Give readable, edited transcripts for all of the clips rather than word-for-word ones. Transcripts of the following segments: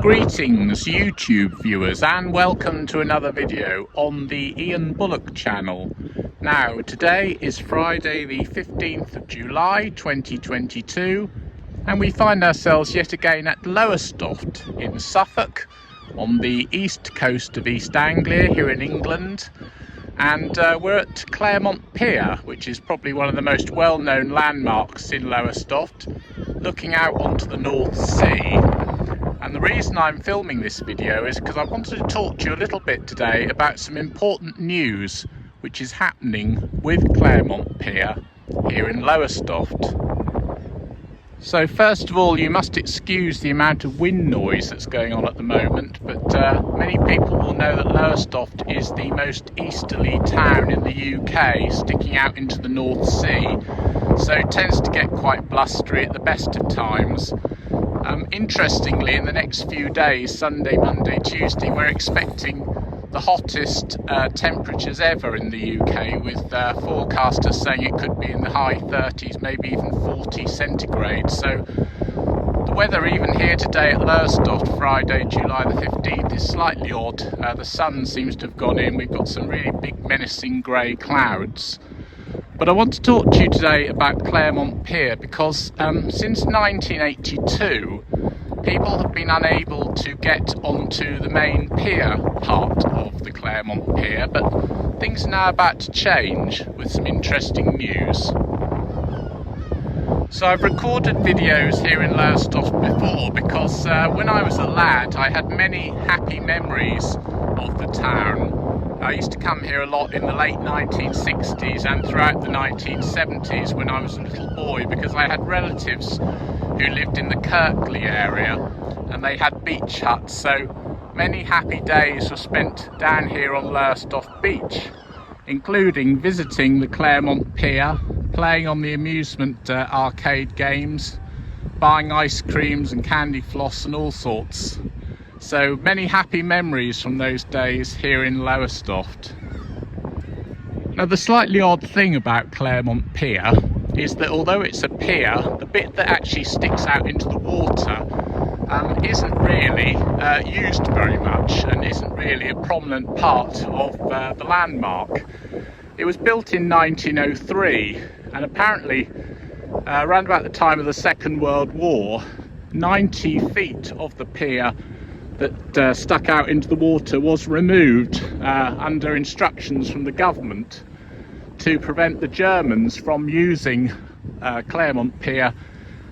Greetings YouTube viewers, and welcome to another video on the Ian Bullock channel. Now today is Friday the 15th of July 2022 and we find ourselves yet again at Lowestoft in Suffolk on the east coast of East Anglia here in England, and we're at Claremont Pier, which is probably one of the most well-known landmarks in Lowestoft, looking out onto the North Sea. And the reason I'm filming this video is because I wanted to talk to you a little bit today about some important news which is happening with Claremont Pier here in Lowestoft. So first of all, you must excuse the amount of wind noise that's going on at the moment, but many people will know that Lowestoft is the most easterly town in the UK, sticking out into the North Sea, so it tends to get quite blustery at the best of times. Interestingly, in the next few days, Sunday, Monday, Tuesday, we're expecting the hottest temperatures ever in the UK, with forecasters saying it could be in the high 30s, maybe even 40 centigrade. So the weather even here today at Lowestoft, Friday, July the 15th, is slightly odd. The sun seems to have gone in. We've got some really big menacing grey clouds. But I want to talk to you today about Claremont Pier because since 1982, people have been unable to get onto the main pier part of the Claremont Pier, but things are now about to change with some interesting news. So I've recorded videos here in Lowestoft before because when I was a lad I had many happy memories of the town. I used to come here a lot in the late 1960s and throughout the 1970s when I was a little boy, because I had relatives who lived in the Kirkley area and they had beach huts, so many happy days were spent down here on Lowestoft Beach, including visiting the Claremont Pier, playing on the amusement arcade games, buying ice creams and candy floss and all sorts. So many happy memories from those days here in Lowestoft. Now the slightly odd thing about Claremont Pier is that although it's a pier, the bit that actually sticks out into the water isn't really used very much and isn't really a prominent part of the landmark. It was built in 1903 and apparently around about the time of the Second World War, 90 feet of the pier that stuck out into the water was removed under instructions from the government to prevent the Germans from using Claremont Pier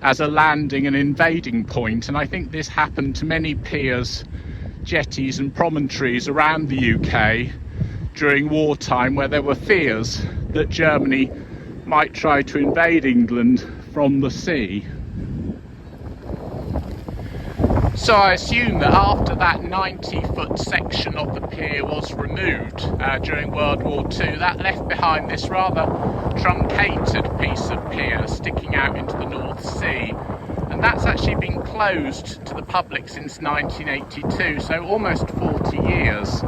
as a landing and invading point. And I think this happened to many piers, jetties and promontories around the UK during wartime, where there were fears that Germany might try to invade England from the sea. So I assume that after that 90-foot section of the pier was removed during World War II, that left behind this rather truncated piece of pier sticking out into the North Sea. And that's actually been closed to the public since 1982, so almost 40 years.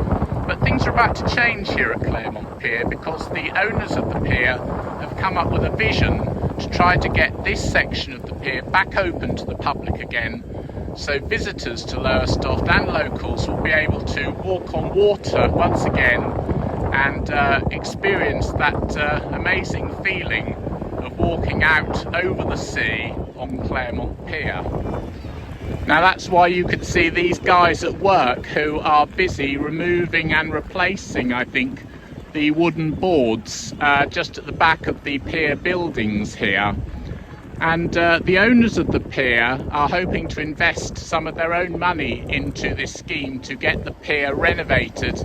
But things are about to change here at Claremont Pier because the owners of the pier have come up with a vision to try to get this section of the pier back open to the public again, so visitors to Lowestoft and locals will be able to walk on water once again and experience that amazing feeling of walking out over the sea on Claremont Pier. Now that's why you can see these guys at work who are busy removing and replacing, I think, the wooden boards just at the back of the pier buildings here. And the owners of the pier are hoping to invest some of their own money into this scheme to get the pier renovated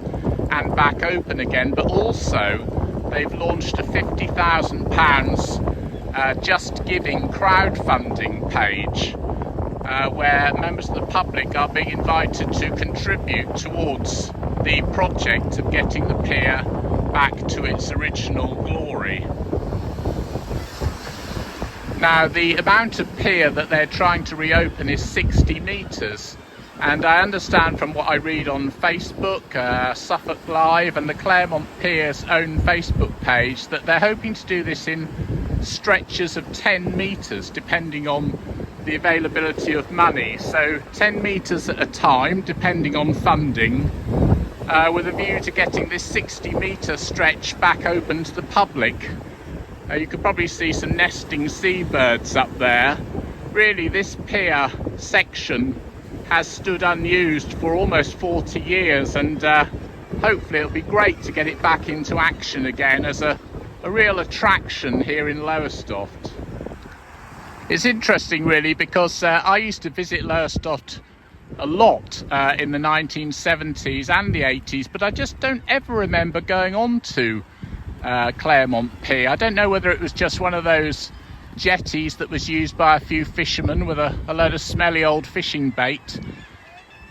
and back open again, but also they've launched a £50,000 Just Giving crowdfunding page where members of the public are being invited to contribute towards the project of getting the pier back to its original glory. Now the amount of pier that they're trying to reopen is 60 metres, and I understand from what I read on Facebook, Suffolk Live and the Claremont Pier's own Facebook page that they're hoping to do this in stretches of 10 metres depending on the availability of money, so 10 metres at a time depending on funding, with a view to getting this 60-metre stretch back open to the public. You could probably see some nesting seabirds up there. Really, this pier section has stood unused for almost 40 years, and hopefully it'll be great to get it back into action again as a real attraction here in Lowestoft. It's interesting really, because I used to visit Lowestoft a lot in the 1970s and the 80s, but I just don't ever remember going on to Claremont Pier. I don't know whether it was just one of those jetties that was used by a few fishermen with a load of smelly old fishing bait,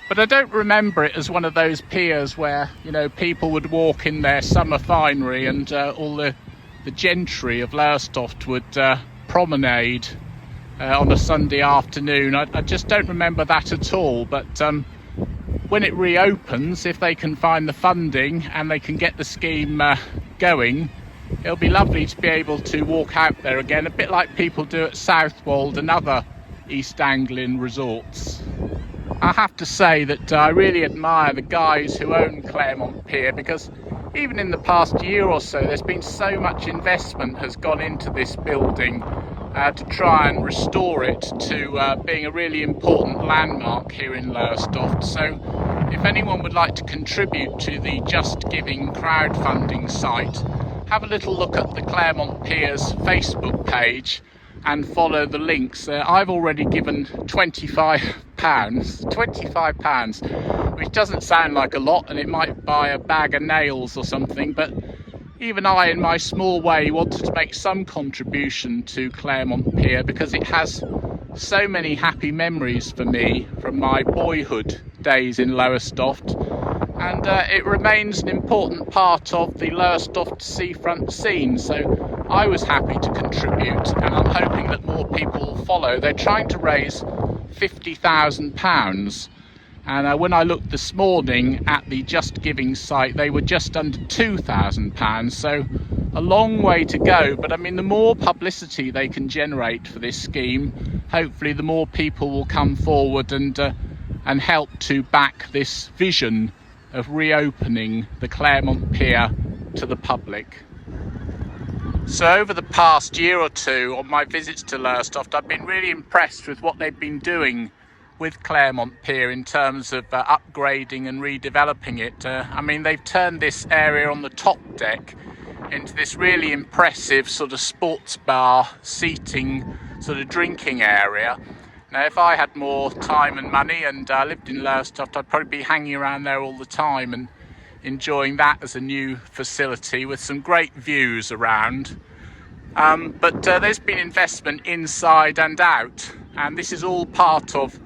but I don't remember it as one of those piers where, you know, people would walk in their summer finery and all the gentry of Lowestoft would promenade on a Sunday afternoon. I just don't remember that at all, but when it reopens, if they can find the funding and they can get the scheme going, it'll be lovely to be able to walk out there again, a bit like people do at Southwold and other East Anglian resorts. I have to say that I really admire the guys who own Claremont Pier, because even in the past year or so there's been so much investment has gone into this building to try and restore it to being a really important landmark here in Lowestoft. So if anyone would like to contribute to the Just Giving crowdfunding site, have a little look at the Claremont Pier's Facebook page and follow the links. I've already given £25, which doesn't sound like a lot, and it might buy a bag of nails or something, but even I, in my small way, wanted to make some contribution to Claremont Pier because it has so many happy memories for me from my boyhood days in Lowestoft, and it remains an important part of the Lowestoft seafront scene, so I was happy to contribute, and I'm hoping that more people will follow. They're trying to raise £50,000, and when I looked this morning at the Just Giving site, they were just under £2,000, so a long way to go. But I mean, the more publicity they can generate for this scheme, hopefully the more people will come forward and help to back this vision of reopening the Claremont Pier to the public. So over the past year or two on my visits to Lowestoft, I've been really impressed with what they've been doing with Claremont Pier in terms of upgrading and redeveloping it. I mean, they've turned this area on the top deck into this really impressive sort of sports bar seating sort of drinking area. Now, if I had more time and money and lived in Lowestoft, I'd probably be hanging around there all the time and enjoying that as a new facility with some great views around. But there's been investment inside and out, and this is all part of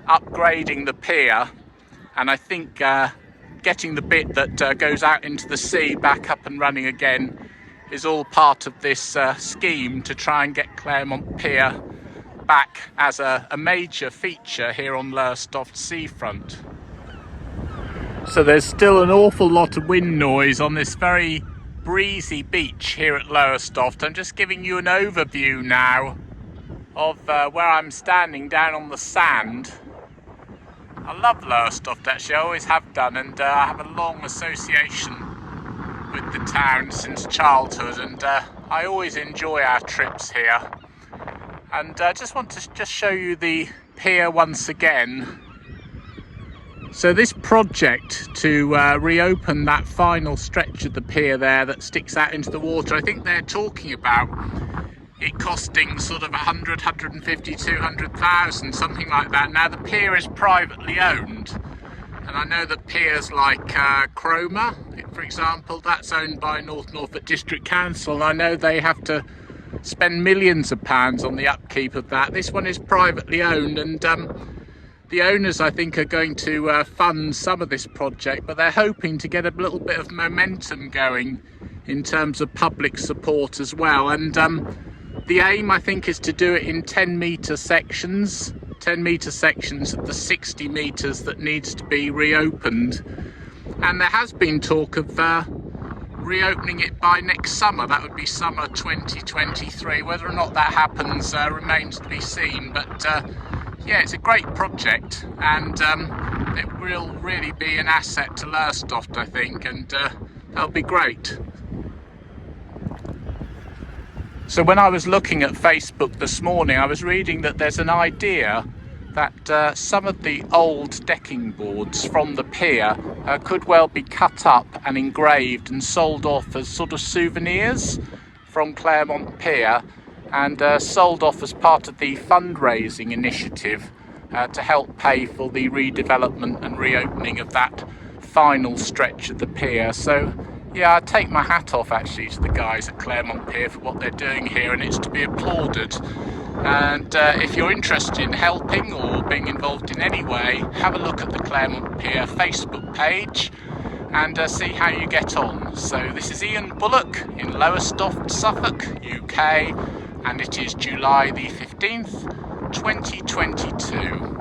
upgrading the pier, and I think getting the bit that goes out into the sea back up and running again is all part of this scheme to try and get Claremont Pier back as a major feature here on Lowestoft seafront. So there's still an awful lot of wind noise on this very breezy beach here at Lowestoft. I'm just giving you an overview now of where I'm standing down on the sand. I love Lowestoft actually, I always have done, and I have a long association with the town since childhood, and I always enjoy our trips here. And I just want to show you the pier once again. So this project to reopen that final stretch of the pier there that sticks out into the water, I think they're talking about it costing sort of 100, 150, 200,000, something like that. Now the pier is privately owned, and I know that piers like Cromer, for example, that's owned by North Norfolk District Council, and I know they have to spend millions of pounds on the upkeep of that. This one is privately owned, and the owners, I think, are going to fund some of this project, but they're hoping to get a little bit of momentum going in terms of public support as well. And the aim, I think, is to do it in 10-metre sections, 10-metre sections of the 60 metres that needs to be reopened. And there has been talk of reopening it by next summer. That would be summer 2023. Whether or not that happens remains to be seen, but yeah, it's a great project, and it will really be an asset to Lowestoft, I think, and that'll be great. So when I was looking at Facebook this morning, I was reading that there's an idea that some of the old decking boards from the pier could well be cut up and engraved and sold off as sort of souvenirs from Claremont Pier, and sold off as part of the fundraising initiative to help pay for the redevelopment and reopening of that final stretch of the pier. So yeah, I take my hat off actually to the guys at Claremont Pier for what they're doing here, and it's to be applauded. And if you're interested in helping or being involved in any way, have a look at the Claremont Pier Facebook page and see how you get on. So this is Ian Bullock in Lowestoft, Suffolk, UK, and it is July the 15th, 2022.